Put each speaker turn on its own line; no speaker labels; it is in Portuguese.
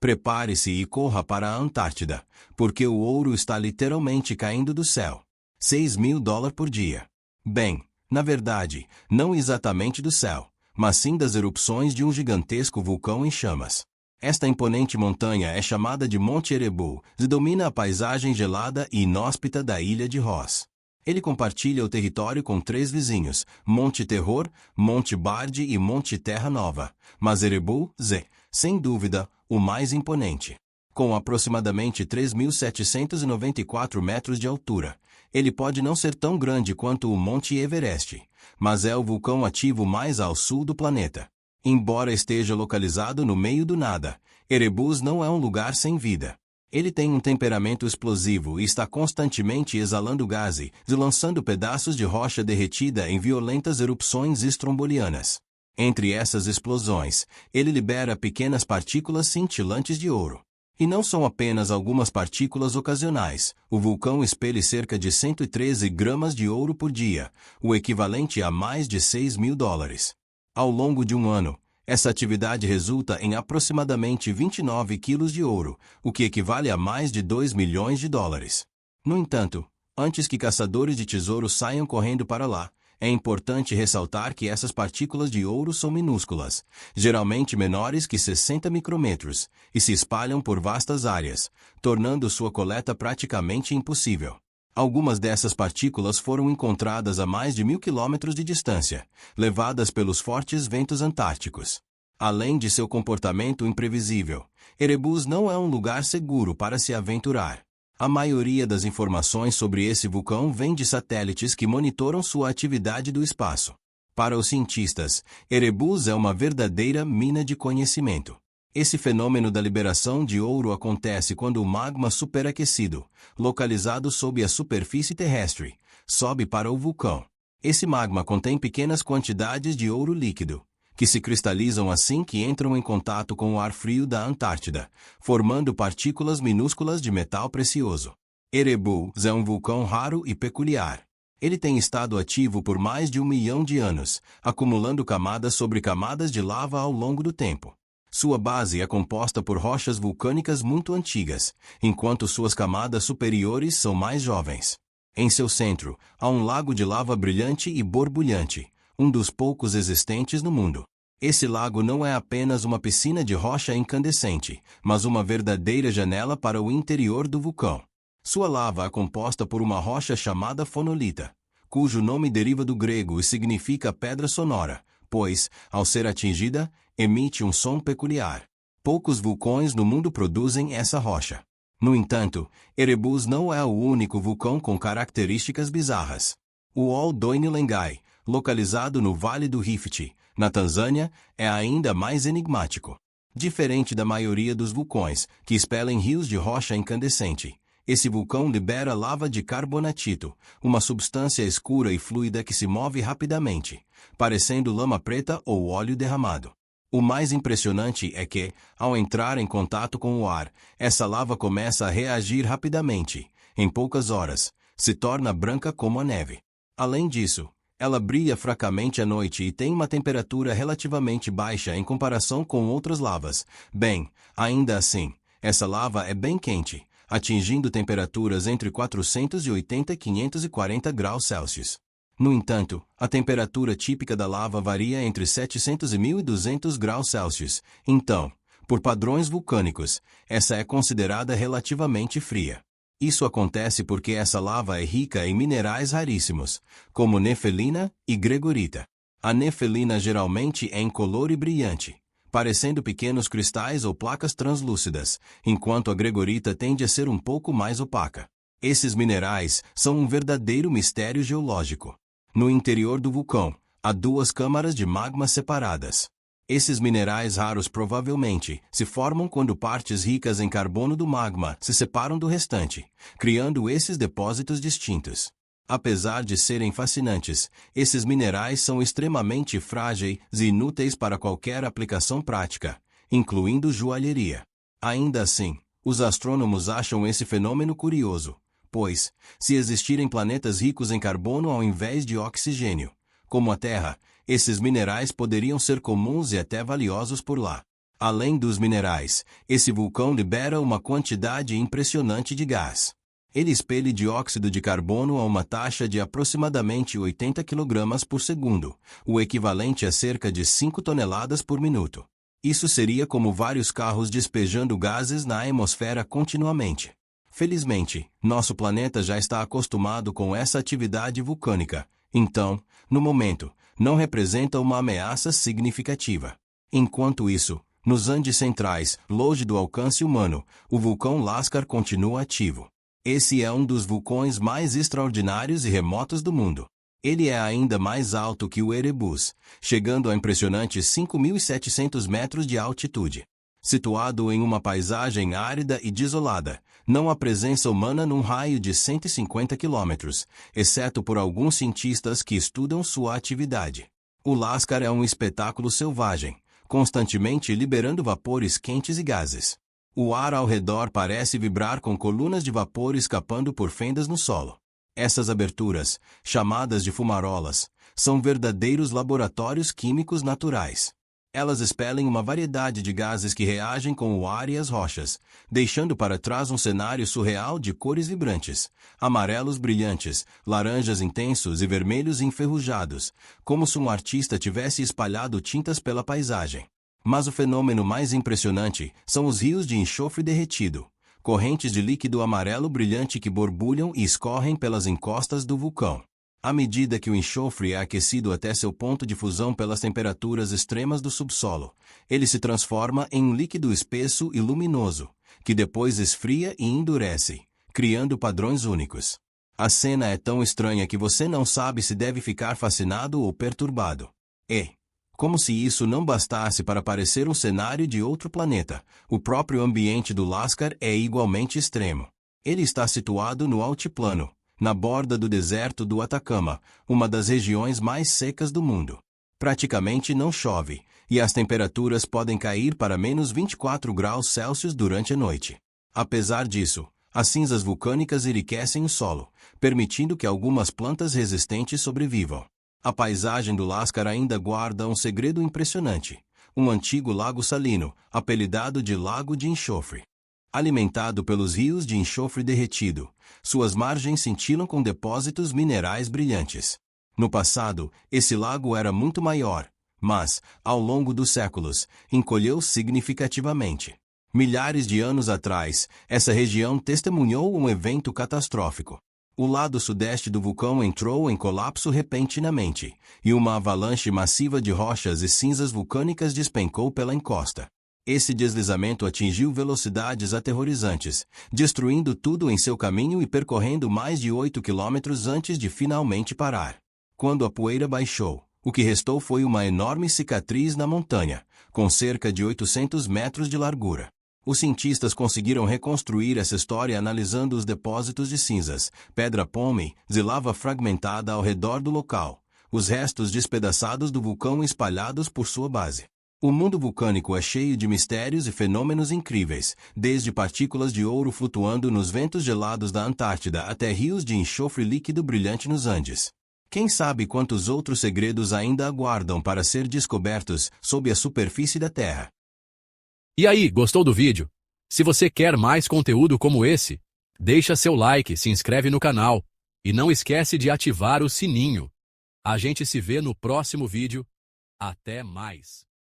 Prepare-se e corra para a Antártida, porque o ouro está literalmente caindo do céu. $6.000 por dia. Bem, na verdade, não exatamente do céu, mas sim das erupções de um gigantesco vulcão em chamas. Esta imponente montanha é chamada de Monte Erebus e domina a paisagem gelada e inóspita da ilha de Ross. Ele compartilha o território com 3 vizinhos, Monte Terror, Monte Bard e Monte Terra Nova, mas Erebus é, sem dúvida, o mais imponente. Com aproximadamente 3.794 metros de altura, ele pode não ser tão grande quanto o Monte Everest, mas é o vulcão ativo mais ao sul do planeta. Embora esteja localizado no meio do nada, Erebus não é um lugar sem vida. Ele tem um temperamento explosivo e está constantemente exalando gases e lançando pedaços de rocha derretida em violentas erupções estrombolianas. Entre essas explosões, ele libera pequenas partículas cintilantes de ouro. E não são apenas algumas partículas ocasionais, o vulcão expele cerca de 113 gramas de ouro por dia, o equivalente a mais de $6.000. Ao longo de um ano, essa atividade resulta em aproximadamente 29 quilos de ouro, o que equivale a mais de $2 milhões. No entanto, antes que caçadores de tesouros saiam correndo para lá, é importante ressaltar que essas partículas de ouro são minúsculas, geralmente menores que 60 micrômetros, e se espalham por vastas áreas, tornando sua coleta praticamente impossível. Algumas dessas partículas foram encontradas a mais de 1.000 quilômetros de distância, levadas pelos fortes ventos antárticos. Além de seu comportamento imprevisível, Erebus não é um lugar seguro para se aventurar. A maioria das informações sobre esse vulcão vem de satélites que monitoram sua atividade do espaço. Para os cientistas, Erebus é uma verdadeira mina de conhecimento. Esse fenômeno da liberação de ouro acontece quando o magma superaquecido, localizado sob a superfície terrestre, sobe para o vulcão. Esse magma contém pequenas quantidades de ouro líquido, que se cristalizam assim que entram em contato com o ar frio da Antártida, formando partículas minúsculas de metal precioso. Erebus é um vulcão raro e peculiar. Ele tem estado ativo por mais de 1 milhão de anos, acumulando camadas sobre camadas de lava ao longo do tempo. Sua base é composta por rochas vulcânicas muito antigas, enquanto suas camadas superiores são mais jovens. Em seu centro, há um lago de lava brilhante e borbulhante, um dos poucos existentes no mundo. Esse lago não é apenas uma piscina de rocha incandescente, mas uma verdadeira janela para o interior do vulcão. Sua lava é composta por uma rocha chamada fonolita, cujo nome deriva do grego e significa pedra sonora, pois, ao ser atingida, emite um som peculiar. Poucos vulcões no mundo produzem essa rocha. No entanto, Erebus não é o único vulcão com características bizarras. O Ol Doine Lengai, localizado no Vale do Rift, na Tanzânia, é ainda mais enigmático. Diferente da maioria dos vulcões, que expelem rios de rocha incandescente, esse vulcão libera lava de carbonatito, uma substância escura e fluida que se move rapidamente, parecendo lama preta ou óleo derramado. O mais impressionante é que, ao entrar em contato com o ar, essa lava começa a reagir rapidamente. Em poucas horas, se torna branca como a neve. Além disso, ela brilha fracamente à noite e tem uma temperatura relativamente baixa em comparação com outras lavas. Bem, ainda assim, essa lava é bem quente, atingindo temperaturas entre 480 e 540 graus Celsius. No entanto, a temperatura típica da lava varia entre 700 e 1.200 graus Celsius. Então, por padrões vulcânicos, essa é considerada relativamente fria. Isso acontece porque essa lava é rica em minerais raríssimos, como nefelina e gregorita. A nefelina geralmente é incolor e brilhante, parecendo pequenos cristais ou placas translúcidas, enquanto a gregorita tende a ser um pouco mais opaca. Esses minerais são um verdadeiro mistério geológico. No interior do vulcão, há 2 câmaras de magma separadas. Esses minerais raros provavelmente se formam quando partes ricas em carbono do magma se separam do restante, criando esses depósitos distintos. Apesar de serem fascinantes, esses minerais são extremamente frágeis e inúteis para qualquer aplicação prática, incluindo joalheria. Ainda assim, os astrônomos acham esse fenômeno curioso, pois, se existirem planetas ricos em carbono ao invés de oxigênio, como a Terra, esses minerais poderiam ser comuns e até valiosos por lá. Além dos minerais, esse vulcão libera uma quantidade impressionante de gás. Ele expele dióxido de carbono a uma taxa de aproximadamente 80 kg por segundo, o equivalente a cerca de 5 toneladas por minuto. Isso seria como vários carros despejando gases na atmosfera continuamente. Felizmente, nosso planeta já está acostumado com essa atividade vulcânica, então, no momento, não representa uma ameaça significativa. Enquanto isso, nos Andes centrais, longe do alcance humano, o vulcão Lascar continua ativo. Esse é um dos vulcões mais extraordinários e remotos do mundo. Ele é ainda mais alto que o Erebus, chegando a impressionantes 5.700 metros de altitude. Situado em uma paisagem árida e desolada, não há presença humana num raio de 150 quilômetros, exceto por alguns cientistas que estudam sua atividade. O Lascar é um espetáculo selvagem, constantemente liberando vapores quentes e gases. O ar ao redor parece vibrar com colunas de vapor escapando por fendas no solo. Essas aberturas, chamadas de fumarolas, são verdadeiros laboratórios químicos naturais. Elas expelem uma variedade de gases que reagem com o ar e as rochas, deixando para trás um cenário surreal de cores vibrantes, amarelos brilhantes, laranjas intensos e vermelhos enferrujados, como se um artista tivesse espalhado tintas pela paisagem. Mas o fenômeno mais impressionante são os rios de enxofre derretido, correntes de líquido amarelo brilhante que borbulham e escorrem pelas encostas do vulcão. À medida que o enxofre é aquecido até seu ponto de fusão pelas temperaturas extremas do subsolo, ele se transforma em um líquido espesso e luminoso, que depois esfria e endurece, criando padrões únicos. A cena é tão estranha que você não sabe se deve ficar fascinado ou perturbado. Como se isso não bastasse para parecer um cenário de outro planeta, o próprio ambiente do Lascar é igualmente extremo. Ele está situado no altiplano, na borda do deserto do Atacama, uma das regiões mais secas do mundo. Praticamente não chove, e as temperaturas podem cair para menos 24 graus Celsius durante a noite. Apesar disso, as cinzas vulcânicas enriquecem o solo, permitindo que algumas plantas resistentes sobrevivam. A paisagem do Lascar ainda guarda um segredo impressionante: um antigo lago salino, apelidado de Lago de Enxofre. Alimentado pelos rios de enxofre derretido, suas margens cintilam com depósitos minerais brilhantes. No passado, esse lago era muito maior, mas, ao longo dos séculos, encolheu significativamente. Milhares de anos atrás, essa região testemunhou um evento catastrófico. O lado sudeste do vulcão entrou em colapso repentinamente, e uma avalanche massiva de rochas e cinzas vulcânicas despencou pela encosta. Esse deslizamento atingiu velocidades aterrorizantes, destruindo tudo em seu caminho e percorrendo mais de 8 quilômetros antes de finalmente parar. Quando a poeira baixou, o que restou foi uma enorme cicatriz na montanha, com cerca de 800 metros de largura. Os cientistas conseguiram reconstruir essa história analisando os depósitos de cinzas, pedra-pome e lava fragmentada ao redor do local, os restos despedaçados do vulcão espalhados por sua base. O mundo vulcânico é cheio de mistérios e fenômenos incríveis, desde partículas de ouro flutuando nos ventos gelados da Antártida até rios de enxofre líquido brilhante nos Andes. Quem sabe quantos outros segredos ainda aguardam para ser descobertos sob a superfície da Terra.
E aí, gostou do vídeo? Se você quer mais conteúdo como esse, deixa seu like, se inscreve no canal e não esquece de ativar o sininho. A gente se vê no próximo vídeo. Até mais!